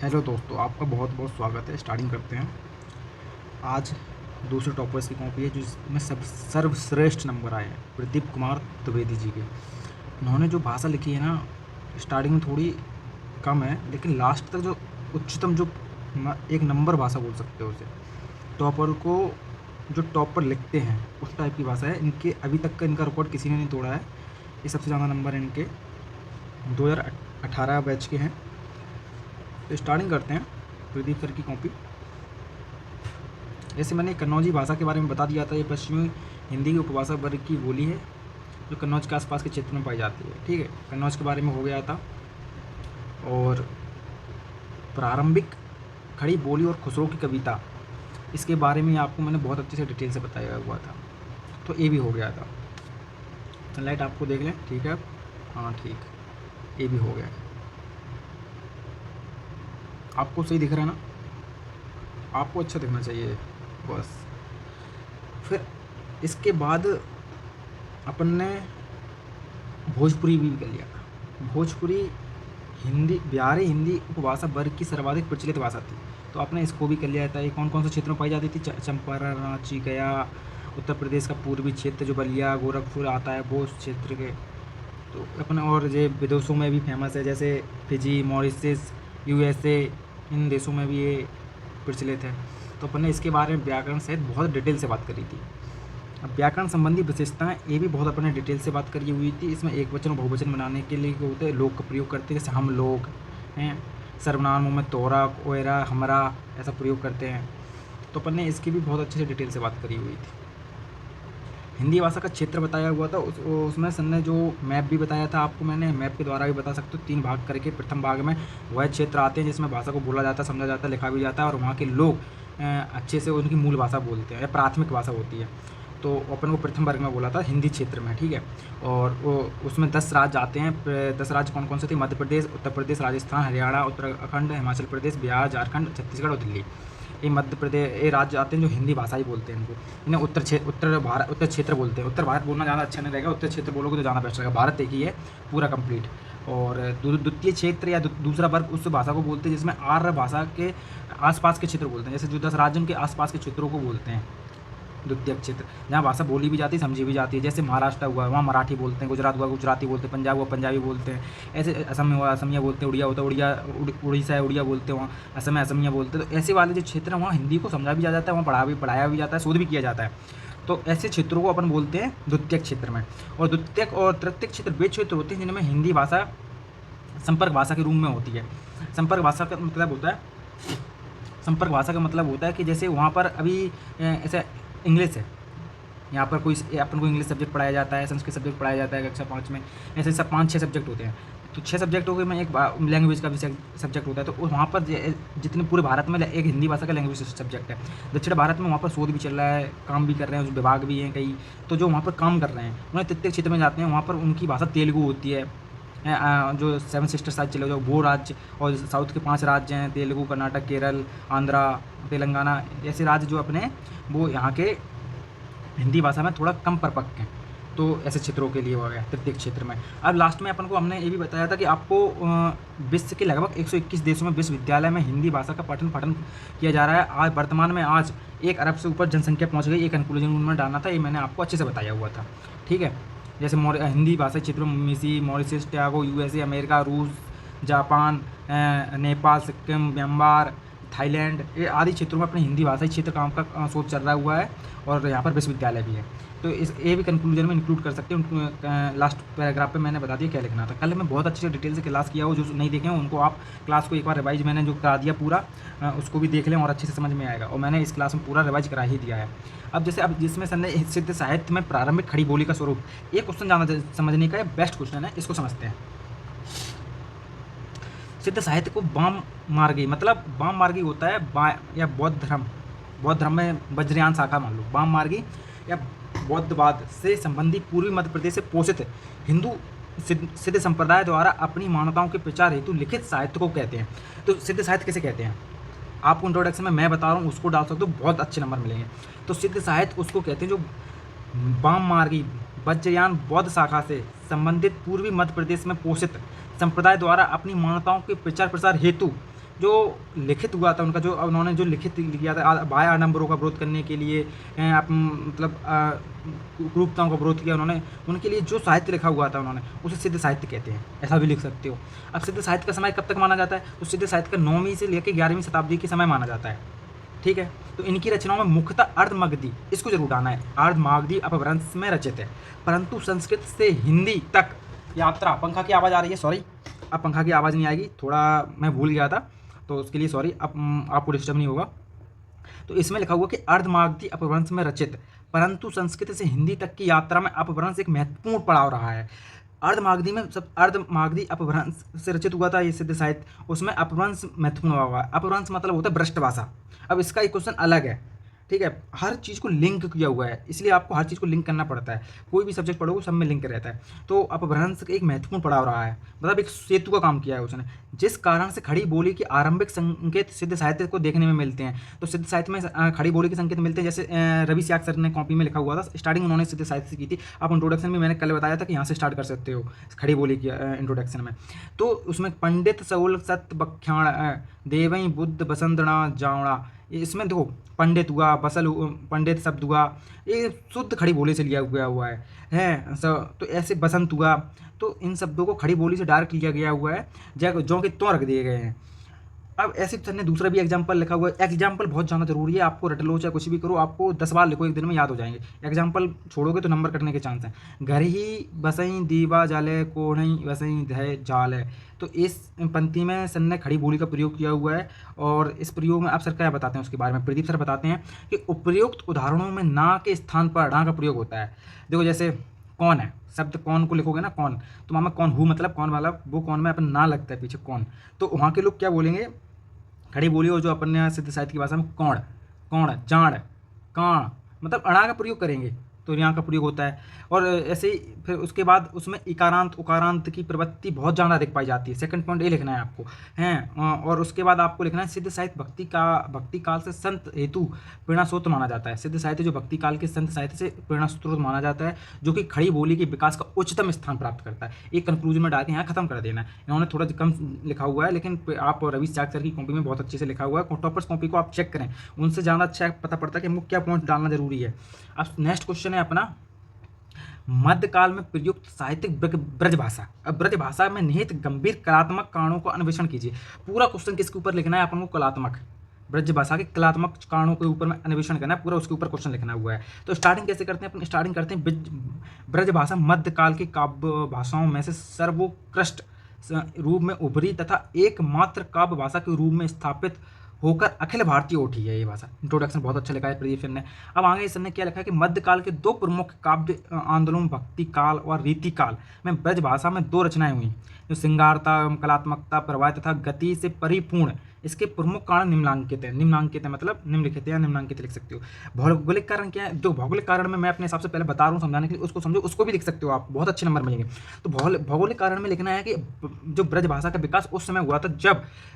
Hello दोस्तों, आपका बहुत बहुत स्वागत है। स्टार्टिंग करते हैं। आज दूसरे टॉपर्स की कॉपी है जिसमें सब सर्वश्रेष्ठ नंबर आए हैं प्रदीप कुमार द्विवेदी जी के। उन्होंने जो भाषा लिखी है ना, स्टार्टिंग में थोड़ी कम है, लेकिन लास्ट तक जो उच्चतम जो एक नंबर भाषा बोल सकते हो उसे, टॉपर को जो टॉपर लिखते हैं उस टाइप की भाषा है इनके। अभी तक का इनका रिकॉर्ड किसी ने नहीं तोड़ा है। ये सबसे ज़्यादा नंबर इनके 2018 बैच के हैं। तो स्टार्टिंग करते हैं प्रदीप सर की कॉपी। जैसे मैंने कन्नौजी भाषा के बारे में बता दिया था, ये पश्चिमी हिंदी की उपभाषा वर्ग की बोली है जो कन्नौज के आसपास के क्षेत्र में पाई जाती है। ठीक है, कन्नौज के बारे में हो गया था। और प्रारंभिक खड़ी बोली और खुसरो की कविता, इसके बारे में आपको मैंने बहुत अच्छे से डिटेल से बताया हुआ था, तो ये भी हो गया था। सनलाइट आपको देख लें, ठीक है। हाँ ठीक, ये भी हो गया है। आपको सही दिख रहा है ना? आपको अच्छा दिखना चाहिए बस। फिर इसके बाद अपन ने भोजपुरी भी कर लिया। भोजपुरी हिंदी बिहारी हिंदी उपभाषा वर्ग की सर्वाधिक प्रचलित भाषा थी, तो आपने इसको भी कर लिया था। ये कौन कौन से क्षेत्रों में पाई जाती थी? चंपारण, रांची, गया, उत्तर प्रदेश का पूर्वी क्षेत्र जो बलिया गोरखपुर आता है वो क्षेत्र के। तो अपने और ये विदेशों में भी फेमस है, जैसे फिजी, मॉरिशस, यूएसए, इन देशों में भी ये प्रचलित है। तो अपन ने इसके बारे में व्याकरण सहित बहुत डिटेल से बात करी थी। अब व्याकरण संबंधी विशेषताएं ये भी बहुत अपने डिटेल से बात करी हुई थी। इसमें एक वचन और बहुवचन बनाने के लिए होते हैं लोग का प्रयोग करते हैं, जैसे हम लोग हैं, सर्वनामों में तोरा, ओएरा, हमरा ऐसा प्रयोग करते हैं। तो अपन ने इसकी भी बहुत अच्छे से डिटेल से बात करी हुई थी। हिंदी भाषा का क्षेत्र बताया हुआ था, उसमें सर ने जो मैप भी बताया था आपको, मैंने मैप के द्वारा भी बता सकते हो। 3 भाग करके, प्रथम भाग में वह क्षेत्र आते हैं जिसमें भाषा को बोला जाता है, समझा जाता है, लिखा भी जाता है, और वहाँ के लोग अच्छे से उनकी मूल भाषा बोलते हैं या प्राथमिक भाषा होती है। तो अपन को प्रथम वर्ग में बोला था हिंदी क्षेत्र में, ठीक है। और वो उसमें 10 राज्य आते हैं। 10 राज्य कौन कौन से थे? मध्य प्रदेश, उत्तर प्रदेश, राजस्थान, हरियाणा, उत्तराखंड, हिमाचल प्रदेश, बिहार, झारखंड, छत्तीसगढ़ और दिल्ली। ये मध्य प्रदेश ये राज्य आते हैं जो हिंदी भाषा ही बोलते हैं इनको। इन्हें उत्तर क्षेत्र बोलते हैं। उत्तर भारत बोलना ज़्यादा अच्छा नहीं रहेगा, उत्तर क्षेत्र बोलोगे तो ज़्यादा बेस्ट रहेगा। भारत एक ही है पूरा कंप्लीट। और द्वितीय क्षेत्र या दूसरा वर्ग उस भाषा को बोलते हैं जिसमें आर्य भाषा के आसपास के क्षेत्र बोलते हैं, जैसे जो 10 राज्यों के आसपास के क्षेत्रों को बोलते हैं द्वितीय क्षेत्र, जहाँ भाषा बोली भी जाती है, समझी भी जाती है। जैसे महाराष्ट्र हुआ वहाँ मराठी बोलते हैं, गुजरात हुआ गुजराती बोलते हैं, पंजाब हुआ पंजाबी बोलते हैं। ऐसे असम में हुआ असमिया बोलते हैं, उड़िया होता है उड़ीसा है उड़िया बोलते हैं, वहाँ असम में असमिया बोलते हैं। तो ऐसे वाले जो क्षेत्र हैं वहाँ हिंदी को समझा भी जाता है, वहाँ पढ़ाया भी जाता है, शोध भी किया जाता है। तो ऐसे क्षेत्रों को अपन बोलते हैं द्वितीय क्षेत्र में। और द्वितीयक और तृतीयक क्षेत्र वे क्षेत्र होते हैं जिनमें हिंदी भाषा संपर्क भाषा के रूप में होती है। संपर्क भाषा का मतलब होता है संपर्क भाषा का मतलब होता है कि जैसे वहाँ पर अभी ऐसे इंग्लिश है, यहाँ पर कोई अपन को इंग्लिश सब्जेक्ट पढ़ाया जाता है, संस्कृत सब्जेक्ट पढ़ाया जाता है कक्षा 5 में। ऐसे सब 5-6 सब्जेक्ट होते हैं। तो 6 सब्जेक्ट हो गए में एक लैंग्वेज का भी सब्जेक्ट होता है। तो वहाँ पर जितने पूरे भारत में एक हिंदी भाषा का लैंग्वेज सब्जेक्ट है। दक्षिण भारत में वहाँ पर शोध भी चल रहा है, काम भी कर रहे हैं, उस विभाग भी हैं कई। तो जो वहाँ पर काम कर रहे हैं उन्हें तृतीय क्षेत्र में जाते हैं, वहाँ पर उनकी भाषा तेलुगु होती है। जो 7 सिस्टर राज्य चले जाओ वो राज्य, और साउथ के 5 राज्य हैं तेलुगु, कर्नाटक, केरल, आंध्रा, तेलंगाना, ऐसे राज्य जो अपने वो यहाँ के हिंदी भाषा में थोड़ा कम परिपक्व हैं। तो ऐसे क्षेत्रों के लिए हो गया तृतीय क्षेत्र में। अब लास्ट में अपन को हमने ये भी बताया था कि आपको विश्व के लगभग 121 देशों में विश्वविद्यालय में हिंदी भाषा का पठन किया जा रहा है। आज वर्तमान में 1 अरब से ऊपर जनसंख्या पहुँच गई। एक कंक्लूजन उन्होंने डालना था, ये मैंने आपको अच्छे से बताया हुआ था, ठीक है। जैसे हिंदी भाषा क्षेत्रों में मिसी, मॉरिशस, टोगो, यूएसए, अमेरिका, रूस, Japan, Nepal, Sikkim, Myanmar, Thailand, ये आदि क्षेत्रों में अपनी हिंदी भाषा क्षेत्र काम का शोध चल रहा हुआ है, और यहाँ पर विश्वविद्यालय भी है। तो इस ये भी कंक्लूजन में इंक्लूड कर सकते हैं। लास्ट पैराग्राफ पे मैंने बता दिया क्या लिखना था। कल मैं बहुत अच्छे से डिटेल से क्लास किया हो, जो नहीं देखे हैं उनको आप क्लास को एक बार रिवाइज मैंने जो करा दिया पूरा, उसको भी देख लें और अच्छे से समझ में आएगा। और मैंने इस क्लास में पूरा रिवाइज करा ही दिया है। अब जिसमें सर ने सिद्ध साहित्य में प्रारंभिक खड़ी बोली का स्वरूप, एक क्वेश्चन समझने का बेस्ट क्वेश्चन है, इसको समझते हैं। सिद्ध साहित्य को वाम मार्गी, मतलब वाम मार्गी होता है या बौद्ध धर्म में वज्रयान शाखा मान लो, वाम मार्गी या बौद्धवाद से संबंधी पूर्वी मध्य प्रदेश से पोषित हिंदू सिद्ध संप्रदाय द्वारा अपनी मान्यताओं के प्रचार हेतु लिखित साहित्य को कहते हैं। तो सिद्ध साहित्य किसे कहते हैं? आपको इंट्रोडक्शन में मैं बता रहा हूँ, उसको डाल सकते हो, बहुत अच्छे नंबर मिलेंगे। तो सिद्ध साहित्य उसको कहते हैं जो वाम मार्गी वज्रयान बौद्ध शाखा से संबंधित पूर्वी मध्य प्रदेश में पोषित संप्रदाय द्वारा अपनी मान्यताओं के प्रचार प्रसार हेतु जो लिखित हुआ था उनका, जो उन्होंने जो लिखित किया था बाह्य आडंबरों का विरोध करने के लिए, मतलब क्रूरताओं का विरोध किया उन्होंने, उनके लिए जो साहित्य लिखा हुआ था उन्होंने, उसे सिद्ध साहित्य कहते हैं, ऐसा भी लिख सकते हो। अब सिद्ध साहित्य का समय कब तक माना जाता है? तो सिद्ध साहित्य का 9वीं से लेकर 11वीं शताब्दी के समय माना जाता है, ठीक है। तो इनकी रचनाओं में मुख्यतः अर्धमागधी, इसको जरूर डालना है, अर्धमागधी अपभ्रंश में रचित है, परंतु संस्कृत से हिंदी तक यात्रा। पंखा की आवाज़ आ रही है, सॉरी, अब पंखा की आवाज़ नहीं आएगी, थोड़ा मैं भूल गया था तो उसके लिए सॉरी, अब आपको डिस्टर्ब नहीं होगा। तो इसमें लिखा हुआ कि अर्धमागधी अपभ्रंश में रचित, परंतु संस्कृत से हिंदी तक की यात्रा में अपभ्रंश एक महत्वपूर्ण पड़ाव रहा है। अर्धमागधी में सब अर्धमागधी अपभ्रंश से रचित हुआ था ये सिद्ध साहित्य, उसमें अपभ्रंश महत्वपूर्ण हुआ है। अपभ्रंश मतलब होता है भ्रष्ट भाषा। अब इसका एक क्वेश्चन अलग है, ठीक है, हर चीज़ को लिंक किया हुआ है, इसलिए आपको हर चीज़ को लिंक करना पड़ता है, कोई भी सब्जेक्ट पढ़ोगे सब में लिंक रहता है। तो अपभ्रंश एक महत्वपूर्ण पड़ाव रहा है, मतलब एक सेतु का काम किया है उसने, जिस कारण से खड़ी बोली के आरंभिक संकेत सिद्ध साहित्य को देखने में मिलते हैं। तो सिद्ध साहित्य में खड़ी बोली के संकेत मिलते हैं, जैसे रवि सियाग सर ने कॉपी में लिखा हुआ था, स्टार्टिंग उन्होंने सिद्ध साहित्य से की थी। आप इंट्रोडक्शन में मैंने कल बताया था कि यहाँ से स्टार्ट कर सकते हो खड़ी बोली की इंट्रोडक्शन में। तो उसमें पंडित सौल सत्य बख्याण देवई बुद्ध बसंतणा जावड़ा, इसमें देखो पंडित हुआ, बसल पंडित शब्द हुआ, ये शुद्ध खड़ी बोली से लिया गया हुआ है तो ऐसे बसंत हुआ, तो इन शब्दों को खड़ी बोली से डायरेक्ट लिया गया हुआ है, जो कि तो रख दिए गए हैं। अब ऐसे सर ने दूसरा भी एग्जाम्पल लिखा हुआ है। एग्जाम्पल बहुत जाना जरूरी है, आपको रट लो चाहे कुछ भी करो, आपको 10 बार लिखो एक दिन में याद हो जाएंगे। एग्जाम्पल छोड़ोगे तो नंबर कटने के चांस हैं। घर ही बसई दीवा जाले कोढ़ई बसई धय जाल, तो इस पंक्ति में सर ने खड़ी बोली का प्रयोग किया हुआ है। और इस प्रयोग में आप सर क्या बताते हैं उसके बारे में, प्रदीप सर बताते हैं कि उपयुक्त उदाहरणों में ना के स्थान पर णा का प्रयोग होता है। देखो जैसे कौन है, शब्द कौन को लिखोगे ना, कौन, तो मामा कौन हूँ मतलब कौन वाला, वो कौन में अपन ना लगता है पीछे कौन, तो वहाँ के लोग क्या बोलेंगे खड़ी बोली, और जो अपन ने सिद्ध साहित्य की भाषा में कौन, कौन, जाड़, काण, मतलब अणा का प्रयोग करेंगे, तो यहाँ का प्रयोग होता है। और ऐसे ही फिर उसके बाद उसमें इकारांत उकारांत की प्रवृत्ति बहुत ज़्यादा दिख पाई जाती है। सेकंड पॉइंट ये लिखना है आपको हैं। और उसके बाद आपको लिखना है सिद्ध साहित्य भक्ति काल से संत हेतु प्रेरणा स्रोत माना जाता है। सिद्ध साहित्य जो भक्ति काल के संत साहित्य से प्रेरणा स्रोत माना जाता है, जो कि खड़ी बोली के विकास का उच्चतम स्थान प्राप्त करता है। एक कंक्लूजन में डाल के यहाँ खत्म कर देना है। इन्होंने थोड़ा कम लिखा हुआ है, लेकिन आप रवि सियाग सर की कॉपी में बहुत अच्छे से लिखा हुआ है। टॉपर्स कॉपी को आप चेक करें, उनसे ज़्यादा अच्छा पता पड़ता है कि हमको क्या पॉइंट डालना जरूरी है। अब नेक्स्ट क्वेश्चन है अपना, मध्यकाल में प्रयुक्त साहित्यिक ब्रज भाषा। अब ब्रज भाषा में निहित गंभीर कलात्मक कारणों का अन्वेषण कीजिए। पूरा क्वेश्चन किसके ऊपर लिखना है अपन को, कलात्मक, ब्रज भाषा के कलात्मक कारणों के ऊपर में अन्वेषण करना है, पूरा उसके ऊपर क्वेश्चन लिखना हुआ है। तो स्टार्टिंग कैसे करते हैं अपन, स्टार्टिंग करते हैं ब्रज भाषा मध्यकाल की काव्य भाषाओं में से सर्वोत्कृष्ट रूप में उभरी तथा एकमात्र काव्य भाषा के रूप में स्थापित होकर अखिल भारतीय उठी है ये भाषा। इंट्रोडक्शन बहुत अच्छा लिखा है प्रदीप सर ने। अब आगे सर ने क्या लिखा है कि मध्यकाल के दो प्रमुख काव्य आंदोलन भक्ति काल और रीति काल में ब्रज भाषा में दो रचनाएं हुई, जो श्रृंगारता कलात्मकता प्रवाह तथा गति से परिपूर्ण। इसके प्रमुख कारण निम्नांकित है मतलब निम्नलिखित है या निम्नांकित लिख सकते हो। भौगोलिक कारण क्या है, जो भौगोलिक कारण में मैं अपने हिसाब से पहले बता रहा हूँ समझाने के लिए, उसको समझो, उसको भी लिख सकते हो आप, बहुत अच्छे नंबर मिलेंगे। तो भौगोलिक कारण में लिखना है कि जो ब्रज भाषा का विकास उस समय हुआ था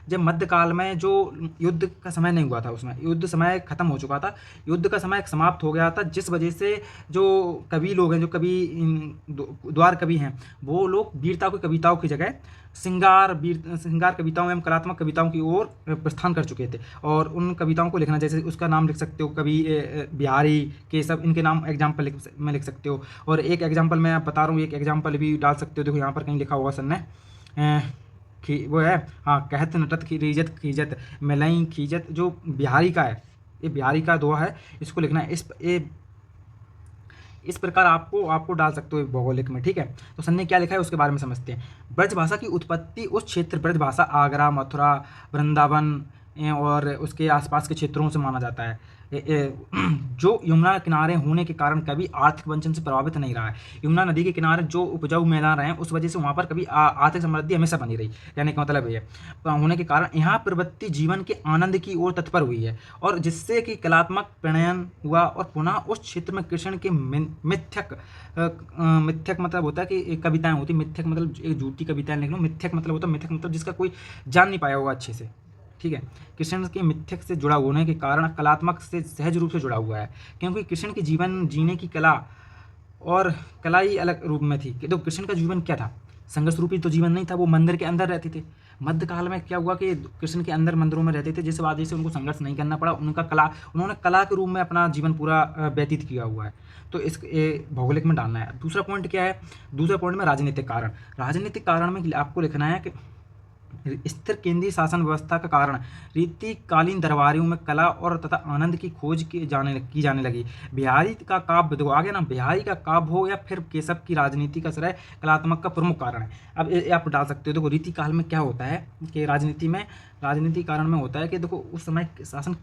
जब मध्यकाल में जो युद्ध का समय नहीं हुआ था, उसमें युद्ध समय खत्म हो चुका था, युद्ध का समय समाप्त हो गया था, जिस वजह से जो कवि लोग हैं, जो कवि द्वार कवि हैं, वो लोग वीरता की कविताओं की जगह श्रृंगार कविताओं एवं कलात्मक कविताओं की ओर प्रस्थान कर चुके थे। और उन कविताओं को लिखना, जैसे उसका नाम लिख सकते हो कवि बिहारी के सब, इनके नाम एग्जाम्पल में लिख सकते हो। और एक एग्जाम्पल मैं बता रहा हूँ, एक एग्जाम्पल भी डाल सकते हो। देखो यहाँ पर कहीं लिखा होगा सर ने, वो है हाँ, कहत नटत खीजत खीजत मिलई खीजत, जो बिहारी का है, ये बिहारी का दोहा है, इसको लिखना है। इस प्रकार आपको डाल सकते हो भौगोलिक में, ठीक है। तो सर ने क्या लिखा है उसके बारे में समझते हैं। ब्रज भाषा की उत्पत्ति उस क्षेत्र ब्रज भाषा आगरा मथुरा वृंदावन और उसके आसपास के क्षेत्रों से माना जाता है, जो यमुना किनारे होने के कारण कभी आर्थिक वंचन से प्रभावित नहीं रहा है। यमुना नदी के किनारे जो उपजाऊ मैदान रहे हैं, उस वजह से वहाँ पर कभी आर्थिक समृद्धि हमेशा बनी रही, कहने का मतलब ये होने के कारण यहाँ प्रवृत्ति जीवन के आनंद की ओर तत्पर हुई है, और जिससे कि कलात्मक प्रणयन हुआ। और पुनः उस क्षेत्र में कृष्ण के मिथ्यक मतलब होता है कि कविताएं होती, मिथ्यक मतलब एक झूठी कविताएं लिख लो, मिथ्यक मतलब होता है, मिथ्यक मतलब जिसका कोई जान नहीं पाया होगा अच्छे से, ठीक है। कृष्ण के मिथ्यक से जुड़ा होने के कारण कलात्मक से सहज रूप से जुड़ा हुआ है, क्योंकि कृष्ण के जीवन जीने की कला और कला ही अलग रूप में थी। तो कृष्ण का जीवन क्या था, संघर्ष रूपी तो जीवन नहीं था, वो मंदिर के अंदर रहते थे, मध्यकाल में क्या हुआ कि कृष्ण के अंदर मंदिरों में रहते थे, जिस वजह से उनको संघर्ष नहीं करना पड़ा, उन्होंने कला के रूप में अपना जीवन पूरा व्यतीत किया हुआ है। तो इस भौगोलिक में डालना है। दूसरा पॉइंट क्या है, दूसरे पॉइंट में राजनीतिक कारण। राजनीतिक कारण में आपको लिखना है कि स्थिर केंद्रीय शासन व्यवस्था का कारण रीतिकालीन दरबारियों में कला और तथा आनंद की खोज की जाने लगी। बिहारी का काव्य, देखो आगे ना, बिहारी का काव्य हो या फिर केशव की राजनीति का श्रेय कलात्मक का प्रमुख कारण है। अब आप डाल सकते हो। देखो रीति काल में क्या होता है कि राजनीति कारण में होता है कि देखो उस समय शासन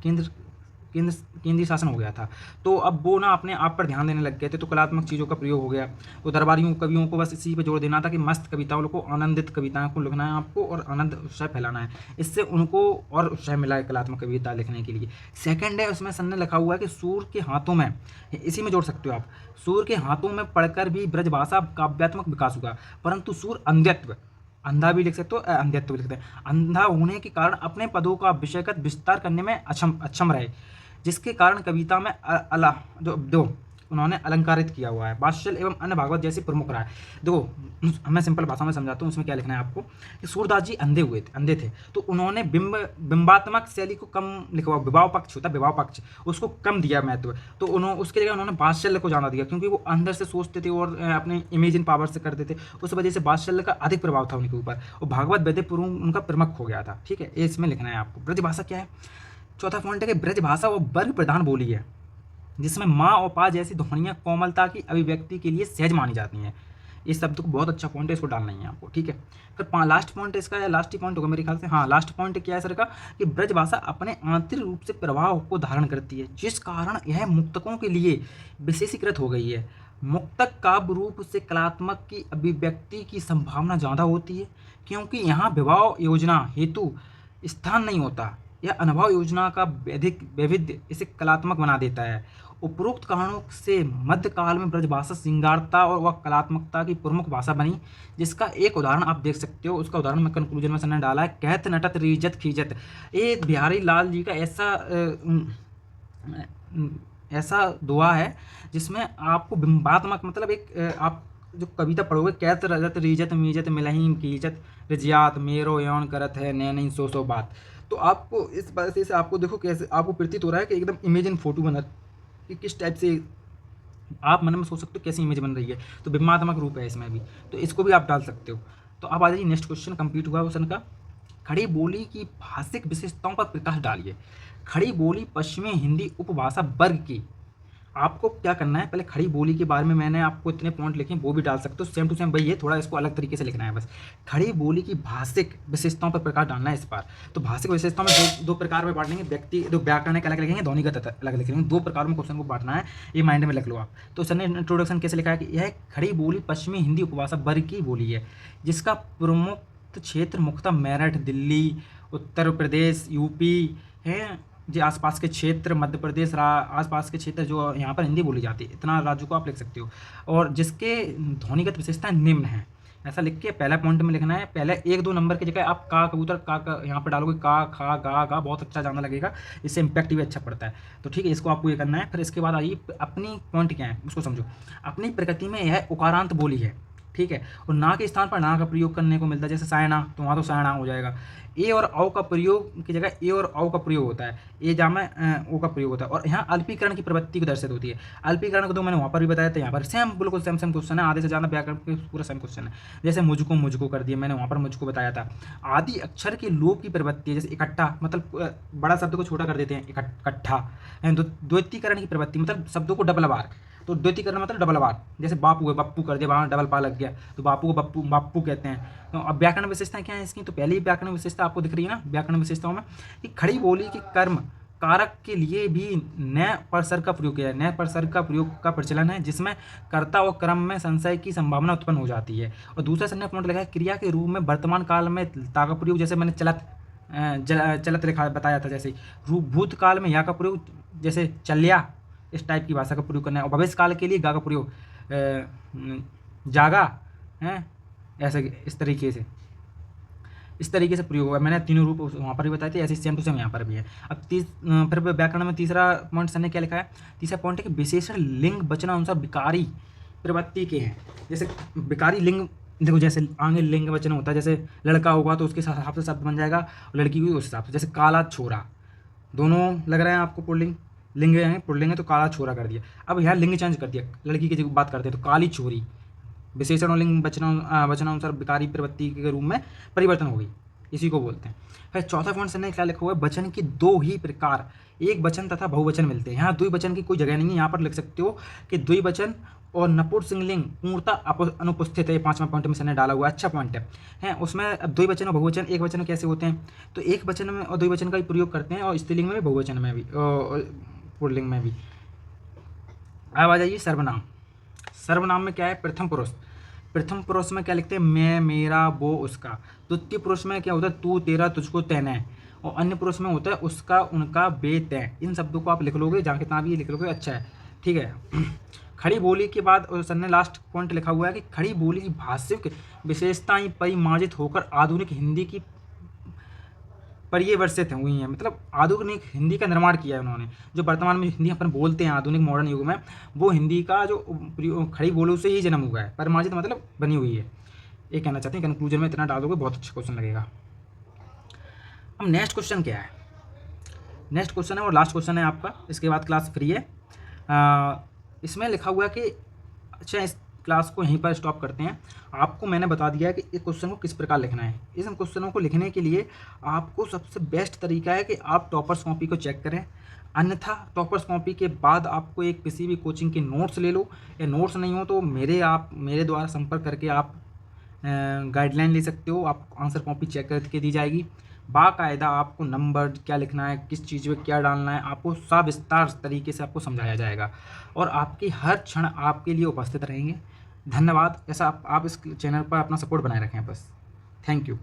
केंद्रीय शासन हो गया था, तो अब वो ना अपने आप पर ध्यान देने लग गए थे, तो कलात्मक चीज़ों का प्रयोग हो गया। तो दरबारियों कवियों को बस इसी पे जोर देना था कि मस्त कविताओं को, आनंदित कविताओं को लिखना है आपको और आनंद उत्साह फैलाना है। इससे उनको और उत्साह मिला है कलात्मक कविता लिखने के लिए। सेकंड है, उसमें सन ने लिखा हुआ है कि सूर के हाथों में, इसी में जोड़ सकते हो आप, सूर के हाथों में पढ़कर भी ब्रजभाषा काव्यात्मक विकास हुआ, परंतु सूर अंधा भी लिख सकते हो, अंध्यत्व भी लिखते हैं। अंधा होने के कारण अपने पदों का विषयगत विस्तार करने में अक्षम रहे, जिसके कारण कविता में जो उन्होंने अलंकारित किया हुआ है। वात्सल एवं अन्य भागवत जैसे प्रमुख रहा है। देखो मैं सिंपल भाषा में समझाता हूँ, उसमें क्या लिखना है आपको कि सूरदास जी अंधे थे, तो उन्होंने बिंबात्मक शैली को कम लिखा, विवाह पक्ष होता है, विवाह पक्ष, उसको कम दिया महत्व। तो उसके जगह उन्होंने वात्सल्य को ज़्यादा दिया, क्योंकि वो अंदर से सोचते थे और अपने इमेजिन पावर से करते थे, उस वजह से वात्सल्य का अधिक प्रभाव था उनके ऊपर, और भागवत वैद्य पूर्व उनका प्रमुख हो गया था। ठीक है, ये इसमें लिखना है आपको। ब्रजभाषा क्या है, चौथा पॉइंट है कि ब्रजभाषा वो वर्ग प्रधान बोली है जिसमें माँ और पा जैसी ध्वनियाँ कोमलता की अभिव्यक्ति के लिए सहज मानी जाती हैं। इस शब्द को बहुत अच्छा पॉइंट है, इसको डालना ही है आपको। ठीक है, फिर लास्ट पॉइंट इसका, या लास्ट ही पॉइंट होगा मेरे ख्याल से, हाँ लास्ट पॉइंट क्या है सर का, कि ब्रजभाषा अपने आंतरिक रूप से प्रभाव को धारण करती है, जिस कारण यह मुक्तकों के लिए विशेषीकृत हो गई है। मुक्तक काव्य रूप से कलात्मक की अभिव्यक्ति की संभावना ज़्यादा होती है, क्योंकि यहाँ विवाह योजना हेतु स्थान नहीं होता। यह अनुभव योजना का वैविध्य इसे कलात्मक बना देता है। उपरोक्त कारणों से मध्यकाल में ब्रजभाषा श्रृंगारता और वह कलात्मकता की प्रमुख भाषा बनी, जिसका एक उदाहरण आप देख सकते हो। उसका उदाहरण मैं कंक्लूजन में सर ने डाला है, कहत नटत रीजत खीजत। ये बिहारी लाल जी का ऐसा दुआ है जिसमें आपको बिंबात्मक, मतलब एक आप जो कविता पढ़ोगे, कहत रजत रीजत मीजत मिलहीम कीजत रिजियात मेरो यौन करत है नैनी सो बात। तो आपको इस वजह से आपको देखो कैसे आपको प्रतीत हो रहा है कि एकदम इमेजिन फोटो बना, कि किस टाइप से आप मन में सोच सकते हो कैसी इमेज बन रही है। तो बिंबात्मक रूप है इसमें भी, तो इसको भी आप डाल सकते हो। तो अब आ जाइए, नेक्स्ट क्वेश्चन कंप्लीट हुआ क्वेश्चन का। खड़ी बोली की भाषिक विशेषताओं पर प्रकाश डालिए। खड़ी बोली पश्चिमी हिंदी उपभाषा वर्ग की, आपको क्या करना है, पहले खड़ी बोली के बारे में मैंने आपको इतने पॉइंट लिखे वो भी डाल सकते हो, सेम टू सेम वही है, थोड़ा इसको अलग तरीके से लिखना है बस। खड़ी बोली की भाषिक विशेषताओं पर प्रकाश डालना है इस बार। तो भाषिक विशेषताओं में दो प्रकार में बांटेंगे, व्यक्ति जो व्याकरण अलग लिखेंगे, ध्वनिगत अलग लिखेंगे, दो प्रकार में क्वेश्चन को बांटना है, ये माइंड में लिख लो आप। तो सर ने इंट्रोडक्शन कैसे लिखा है कि यह खड़ी बोली पश्चिमी हिंदी उपभाषा वर्ग की बोली है, जिसका प्रमुख क्षेत्र मुख्यतः मेरठ, दिल्ली, उत्तर प्रदेश, यूपी है, जो आसपास के क्षेत्र, मध्य प्रदेश आसपास के क्षेत्र जो यहाँ पर हिंदी बोली जाती है, इतना राज्यों को आप लिख सकते हो। और जिसके ध्वनिगत विशेषताएं निम्न हैं, ऐसा लिख के पहला पॉइंट में लिखना है। पहले 1-2 नंबर की जगह आप का कबूतर का यहाँ पर डालोगे, का खा गा गा, बहुत अच्छा जाना लगेगा, इससे इम्पैक्ट भी अच्छा पड़ता है। तो ठीक है, इसको आपको ये करना है। फिर इसके बाद आइए, अपनी पॉइंट क्या है उसको समझो। अपनी प्रकृति में यह उकारांत बोली है, ठीक है, और ना के स्थान पर ना का प्रयोग करने को मिलता है, जैसे सायना, तो वहाँ तो सायना हो जाएगा। ए और औ का प्रयोग की जगह ए और औ का प्रयोग होता है, ए जामे ओ का प्रयोग होता है। और यहाँ अल्पीकरण की प्रवृत्ति को दर्शित होती है। अल्पीकरण को तो मैंने वहाँ पर भी बताया था, यहाँ पर सेम बिल्कुल सेम क्वेश्चन है, आधे से ज़्यादा व्याकरण के पूरा सेम क्वेश्चन है। जैसे मुझको कर दिया, मैंने वहाँ पर मुझको बताया था। आदि अक्षर के लोप की प्रवृत्ति है, जैसे इकट्ठा, मतलब बड़ा शब्द को छोटा कर देते हैं, इकट्ठा। द्वितीकरण की प्रवृत्ति मतलब शब्दों को डबल बार, तो द्वितीकरण मतलब डबल बार, जैसे बापू है, बप्पू कर दिया, वहाँ डबल पा लग गया, तो बापू को बाप्पू कहते हैं। तो अब व्याकरण विशेषताएं क्या है इसकी, तो पहली व्याकरण विशेषता आपको दिख रही है ना व्याकरण विशेषताओं में, कि खड़ी बोली के कर्म कारक के लिए भी नए परसर का प्रयोग किया है। नए परसर का प्रयोग का प्रचलन है, जिसमें कर्ता और क्रम में संशय की संभावना उत्पन्न हो जाती है। और दूसरा संज्ञा पॉइंट लगा है, क्रिया के रूप में वर्तमान काल में ता का प्रयोग, जैसे मैंने चलत लिखा बताया था, जैसे भूतकाल में या का प्रयोग, जैसे चल्या, इस टाइप की भाषा का प्रयोग करना है। और भविष्य काल के लिए गा का प्रयोग, जागा है, ऐसे इस तरीके से प्रयोग हुआ। मैंने तीनों रूप वहाँ पर भी बताए थे, ऐसे सेम टू सेम यहाँ पर भी है। अब फिर व्याकरण में तीसरा पॉइंट सर ने क्या लिखा है, तीसरा पॉइंट है कि विशेषण लिंग वचनानुसार विकारी प्रवृत्ति के हैं। जैसे विकारी लिंग देखो जैसे आगे लिंग वचन होता है, जैसे लड़का होगा तो उसके हिसाब से शब्द बन जाएगा, और लड़की भी उस हिसाब से, जैसे काला छोरा, दोनों लग रहे हैं आपको पुल्लिंग, लिंग है पुल्लिंग है तो काला छोरा कर दिया। अब यहाँ लिंग चेंज कर दिया, लड़की की बात करते हैं तो काली छोरी, विशेषण और लिंग वचनानुसार विकारी प्रवृत्ति के रूप में परिवर्तन हो गई, इसी को बोलते हैं। फिर चौथा पॉइंट से क्या लिखा हुआ है, वचन के दो ही प्रकार, एक वचन तथा बहुवचन मिलते हैं। यहाँ द्विवचन की कोई जगह नहीं है, यहाँ पर लिख सकते हो कि द्विवचन और नपुंसकलिंग पूर्णतः अनुपस्थित है। 5वां पॉइंट में मैंने डाला हुआ है, अच्छा पॉइंट है उसमें। अब द्विवचन और बहुवचन एक वचन कैसे होते हैं, तो एक वचन में और द्विवचन का ही प्रयोग करते हैं, और स्त्रीलिंग में भी बहुवचन में भी पुल्लिंग में भी। अब आ जाइए सर्वनाम। सर्वनाम में क्या है, प्रथम पुरुष, प्रथम पुरुष में क्या लिखते हैं, मैं, मेरा, वो, उसका। द्वितीय पुरुष में क्या होता है, तू, तेरा, तुझको, तैने। और अन्य पुरुष में होता है उसका, उनका, वे, तय। इन शब्दों को आप लिख लोगे, जहाँ कितना भी लिख लोगे अच्छा है, ठीक है। खड़ी बोली के बाद सर ने लास्ट पॉइंट लिखा हुआ है कि खड़ी बोली की भाषिक विशेषताएं परिमार्जित होकर आधुनिक हिंदी की पर्यवसित हुई हैं। मतलब आधुनिक हिंदी का निर्माण किया है उन्होंने। जो वर्तमान में हिंदी अपन बोलते हैं आधुनिक मॉडर्न युग में, वो हिंदी का जो खड़ी बोली से ही जन्म हुआ है। परिमार्जित मतलब बनी हुई है, ये कहना चाहते हैं। कंक्लूजन में इतना डाल दोगे बहुत अच्छा क्वेश्चन लगेगा। अब नेक्स्ट क्वेश्चन क्या है, नेक्स्ट क्वेश्चन है और लास्ट क्वेश्चन है आपका, इसके बाद क्लास फ्री है। इसमें लिखा हुआ है कि अच्छा, इस क्लास को यहीं पर स्टॉप करते हैं। आपको मैंने बता दिया है कि इस क्वेश्चन को किस प्रकार लिखना है। इस क्वेश्चनों को लिखने के लिए आपको सबसे बेस्ट तरीका है कि आप टॉपर्स कॉपी को चेक करें, अन्यथा टॉपर्स कॉपी के बाद आपको एक किसी भी कोचिंग के नोट्स ले लो, या नोट्स नहीं हो तो मेरे द्वारा संपर्क करके आप गाइडलाइन ले सकते हो। आप आंसर कॉपी चेक करके दी जाएगी, बाकायदा आपको नंबर क्या लिखना है, किस चीज़ में क्या डालना है, आपको सविस्तार तरीके से आपको समझाया जाएगा, और आपकी हर क्षण आपके लिए उपस्थित रहेंगे। धन्यवाद। ऐसा आप इस चैनल पर अपना सपोर्ट बनाए रखें बस। Thank you.